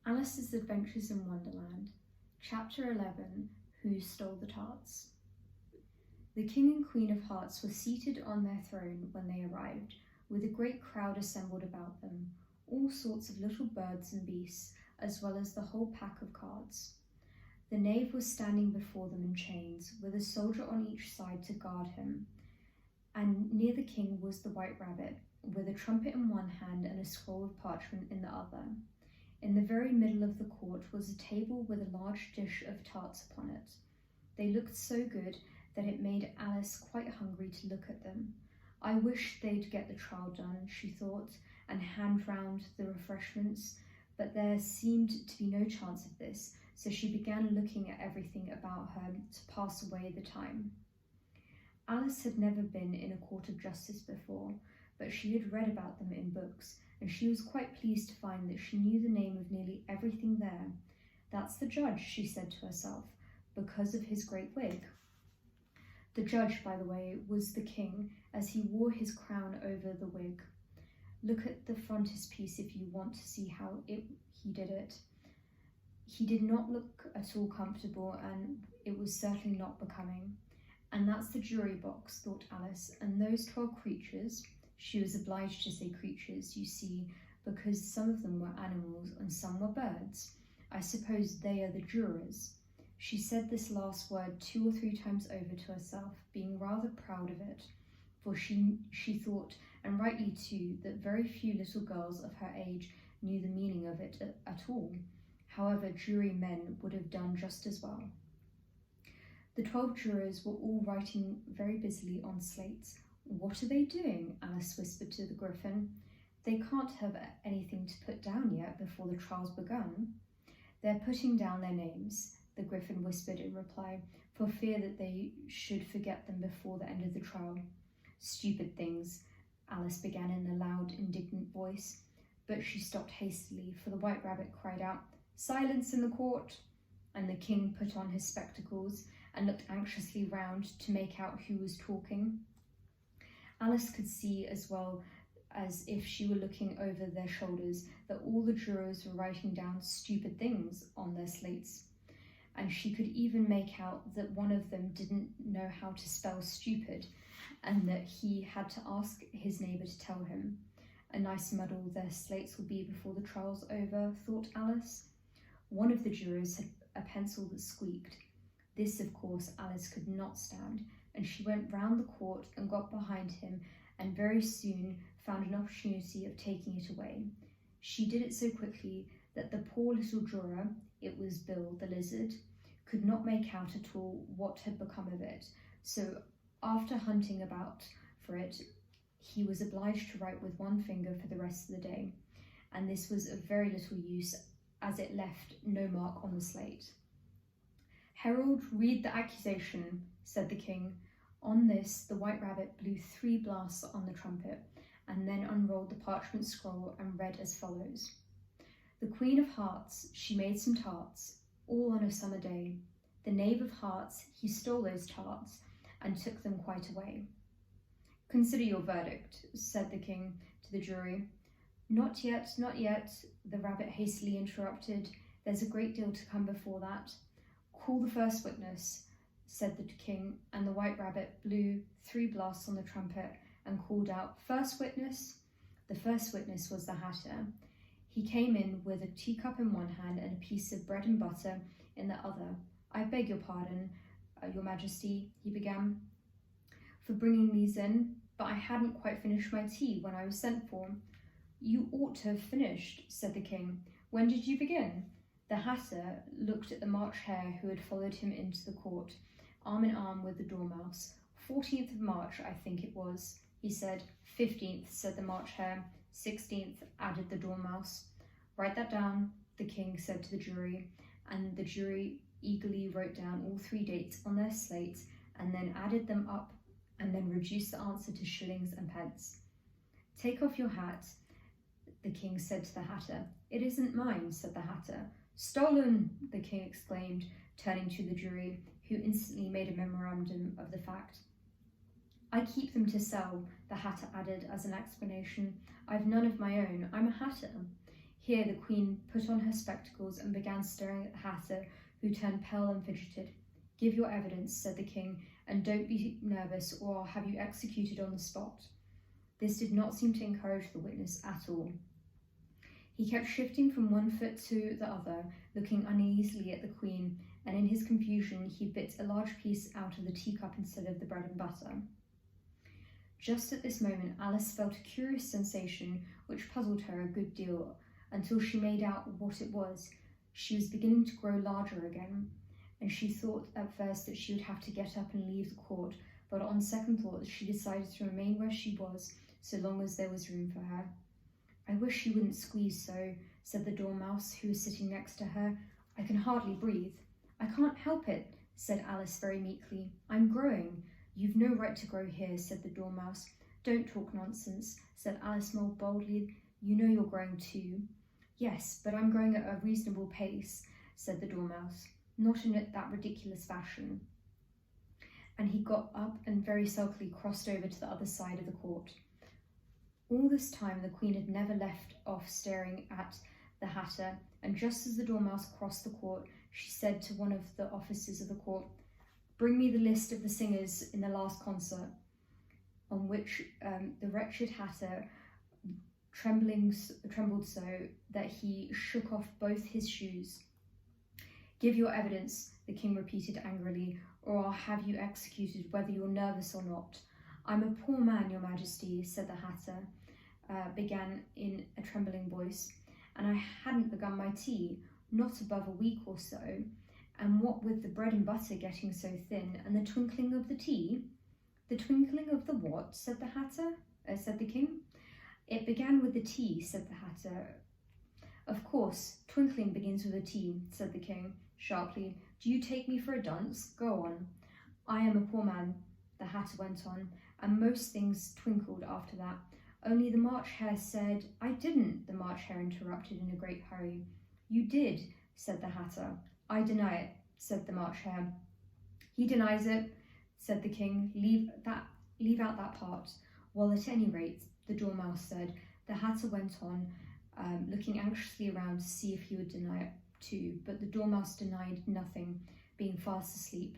Alice's Adventures in Wonderland, Chapter 11, Who Stole the Tarts? The King and Queen of Hearts were seated on their throne when they arrived, with a great crowd assembled about them, all sorts of little birds and beasts, as well as the whole pack of cards. The knave was standing before them in chains, with a soldier on each side to guard him, and near the king was the White Rabbit, with a trumpet in one hand and a scroll of parchment in the other. In the very middle of the court was a table with a large dish of tarts upon it. They looked so good that it made Alice quite hungry to look at them. I wish they'd get the trial done, she thought, and hand round the refreshments, but there seemed to be no chance of this, so she began looking at everything about her to pass away the time. Alice had never been in a court of justice before, but she had read about them in books, and she was quite pleased to find that she knew the name of nearly everything there. That's the judge, she said to herself, because of his great wig. The judge, by the way, was the king, as he wore his crown over the wig. Look at the frontispiece if you want to see how he did it. He did not look at all comfortable, and it was certainly not becoming. And that's the jury box, thought Alice, and those 12 creatures. She was obliged to say creatures, you see, because some of them were animals and some were birds. I suppose they are the jurors. She said this last word 2 or 3 times over to herself, being rather proud of it, for she thought, and rightly too, that very few little girls of her age knew the meaning of it at all. However, jurymen would have done just as well. The 12 jurors were all writing very busily on slates. What are they doing? Alice whispered to the Griffin. They can't have anything to put down yet before the trial's begun. They're putting down their names, the Griffin whispered in reply, for fear that they should forget them before the end of the trial. Stupid things, Alice began in a loud, indignant voice, but she stopped hastily, for the White Rabbit cried out, "Silence in the court!" And the king put on his spectacles and looked anxiously round to make out who was talking. Alice could see, as well as if she were looking over their shoulders, that all the jurors were writing down stupid things on their slates, and she could even make out that one of them didn't know how to spell stupid, and that he had to ask his neighbour to tell him. A nice muddle their slates will be before the trial's over, thought Alice. One of the jurors had a pencil that squeaked. This, of course, Alice could not stand, and she went round the court and got behind him, and very soon found an opportunity of taking it away. She did it so quickly that the poor little juror, it was Bill the lizard, could not make out at all what had become of it, so after hunting about for it, he was obliged to write with one finger for the rest of the day, and this was of very little use, as it left no mark on the slate. "Herald, read the accusation," said the king. On this, the White Rabbit blew 3 blasts on the trumpet, and then unrolled the parchment scroll and read as follows. "The Queen of Hearts, she made some tarts, all on a summer day. The Knave of Hearts, he stole those tarts, and took them quite away." "Consider your verdict," said the king to the jury. "Not yet, not yet," the rabbit hastily interrupted. "There's a great deal to come before that." "Call the first witness," said the king, and the White Rabbit blew 3 blasts on the trumpet and called out, "First witness." The first witness was the Hatter. He came in with a teacup in one hand and a piece of bread and butter in the other. "I beg your pardon, your Majesty," he began, "for bringing these in, but I hadn't quite finished my tea when I was sent for." "You ought to have finished," said the king. "When did you begin?" The Hatter looked at the March Hare, who had followed him into the court, arm in arm with the Dormouse. 14th of March, I think it was, he said. 15th, said the March Hare. 16th, added the Dormouse. "Write that down," the king said to the jury, and the jury eagerly wrote down all 3 dates on their slates, and then added them up, and then reduced the answer to shillings and pence. "Take off your hat," the king said to the Hatter. "It isn't mine," said the Hatter. "Stolen!" the king exclaimed, turning to the jury, who instantly made a memorandum of the fact. "I keep them to sell," the Hatter added as an explanation. "I've none of my own. I'm a Hatter." Here the Queen put on her spectacles and began staring at the Hatter, who turned pale and fidgeted. "Give your evidence," said the King, "and don't be nervous, or I'll have you executed on the spot." This did not seem to encourage the witness at all. He kept shifting from one foot to the other, looking uneasily at the Queen, and in his confusion he bit a large piece out of the teacup instead of the bread and butter. Just at this moment Alice felt a curious sensation which puzzled her a good deal until she made out what it was. She was beginning to grow larger again, and she thought at first that she would have to get up and leave the court, but on second thought she decided to remain where she was so long as there was room for her. "I wish you wouldn't squeeze so," said the Dormouse, who was sitting next to her. "I can hardly breathe." "I can't help it," said Alice very meekly. "I'm growing." "You've no right to grow here," said the Dormouse. "Don't talk nonsense," said Alice more boldly. "You know you're growing too." "Yes, but I'm growing at a reasonable pace," said the Dormouse. "Not in that ridiculous fashion." And he got up and very sulkily crossed over to the other side of the court. All this time the Queen had never left off staring at the Hatter, and just as the Dormouse crossed the court, she said to one of the officers of the court, "Bring me the list of the singers in the last concert," on which the wretched Hatter trembled so that he shook off both his shoes. "Give your evidence," the King repeated angrily, "or I'll have you executed whether you're nervous or not." "I'm a poor man, Your Majesty," said the Hatter, began in a trembling voice, "and I hadn't begun my tea, not above a week or so, and what with the bread and butter getting so thin, and the twinkling of the tea—" "The twinkling of the what?" said the King. "It began with the tea," said the Hatter. "Of course, twinkling begins with a tea," said the King, sharply. "Do you take me for a dunce? Go on." "I am a poor man," the Hatter went on, "and most things twinkled after that. Only the March Hare said—" "I didn't," the March Hare interrupted in a great hurry. "You did," said the Hatter. "I deny it," said the March Hare. "He denies it," said the King. Leave out that part." "Well, at any rate," the Dormouse said. The Hatter went on, looking anxiously around to see if he would deny it too, but the Dormouse denied nothing, being fast asleep.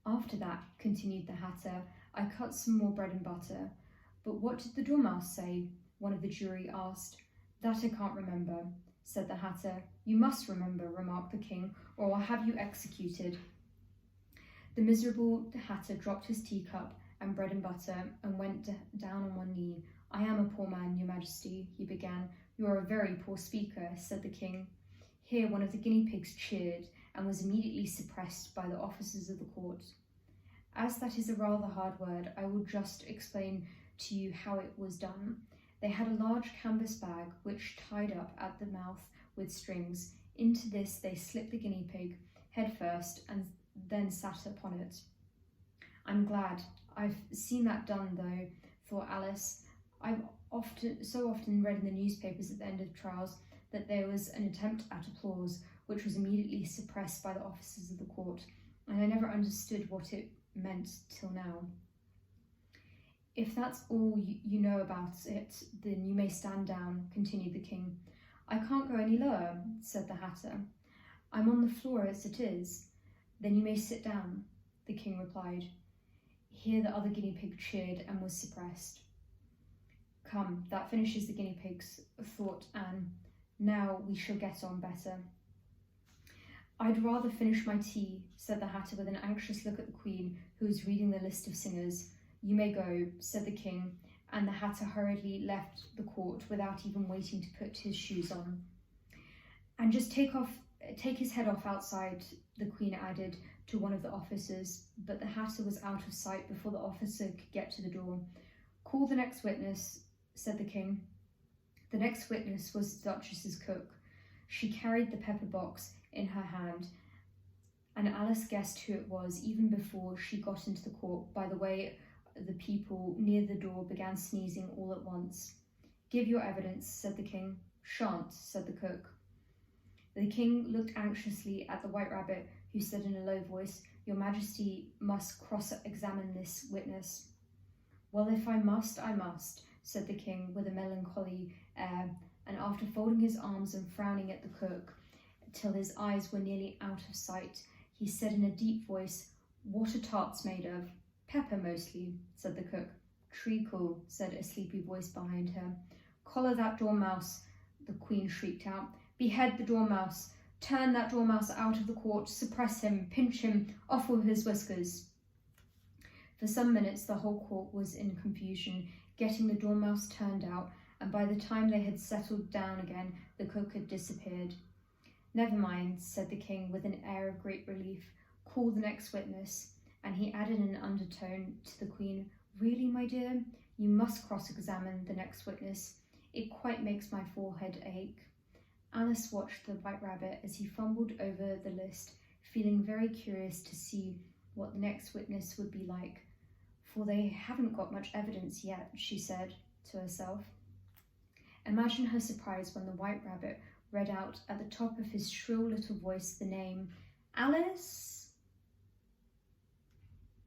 "After that," continued the Hatter, "I cut some more bread and butter." "But what did the Dormouse say?" one of the jury asked. "That I can't remember," said the Hatter. "You must remember," remarked the King, "or I'll have you executed." The miserable Hatter dropped his teacup and bread and butter and went down on one knee. "I am a poor man, Your Majesty," he began. "You are a very poor speaker," said the King. Here one of the guinea pigs cheered and was immediately suppressed by the officers of the court. As that is a rather hard word, I will just explain to you how it was done. They had a large canvas bag which tied up at the mouth with strings. Into this they slipped the guinea pig head first and then sat upon it. "I'm glad I've seen that done, though," thought Alice. "I've so often read in the newspapers at the end of trials that there was an attempt at applause, which was immediately suppressed by the officers of the court, and I never understood what it meant till now." "If that's all you know about it, then you may stand down," continued the King. "I can't go any lower," said the Hatter. "I'm on the floor as it is." "Then you may sit down," the King replied. Here the other guinea pig cheered and was suppressed. "Come, that finishes the guinea pigs," thought Anne. "Now we shall get on better." "I'd rather finish my tea," said the Hatter with an anxious look at the Queen, who was reading the list of singers. "You may go," said the King, and the Hatter hurriedly left the court without even waiting to put his shoes on. "And just take his head off outside," the Queen added to one of the officers, but the Hatter was out of sight before the officer could get to the door. "Call the next witness," said the King. The next witness was the Duchess's cook. She carried the pepper box in her hand, and Alice guessed who it was even before she got into the court by the way the people near the door began sneezing all at once. "Give your evidence," said the King. "Shan't," said the cook. The King looked anxiously at the White Rabbit, who said in a low voice, "Your Majesty must cross-examine this witness." "Well, if I must, I must," said the King with a melancholy air, and after folding his arms and frowning at the cook till his eyes were nearly out of sight, he said in a deep voice, "What are tarts made of?" "Pepper mostly," said the cook. "Treacle," said a sleepy voice behind her. "Collar that dormouse," the queen shrieked out. "Behead the dormouse. Turn that dormouse out of the court. Suppress him. Pinch him. Off with his whiskers." For some minutes the whole court was in confusion, getting the dormouse turned out, and by the time they had settled down again, the cook had disappeared. "Never mind," said the king with an air of great relief. "Call the next witness." And he added in an undertone to the queen, "Really, my dear, you must cross-examine the next witness. It quite makes my forehead ache." Alice watched the White Rabbit as he fumbled over the list, feeling very curious to see what the next witness would be like. "For they haven't got much evidence yet," she said to herself. Imagine her surprise when the White Rabbit read out at the top of his shrill little voice the name, "Alice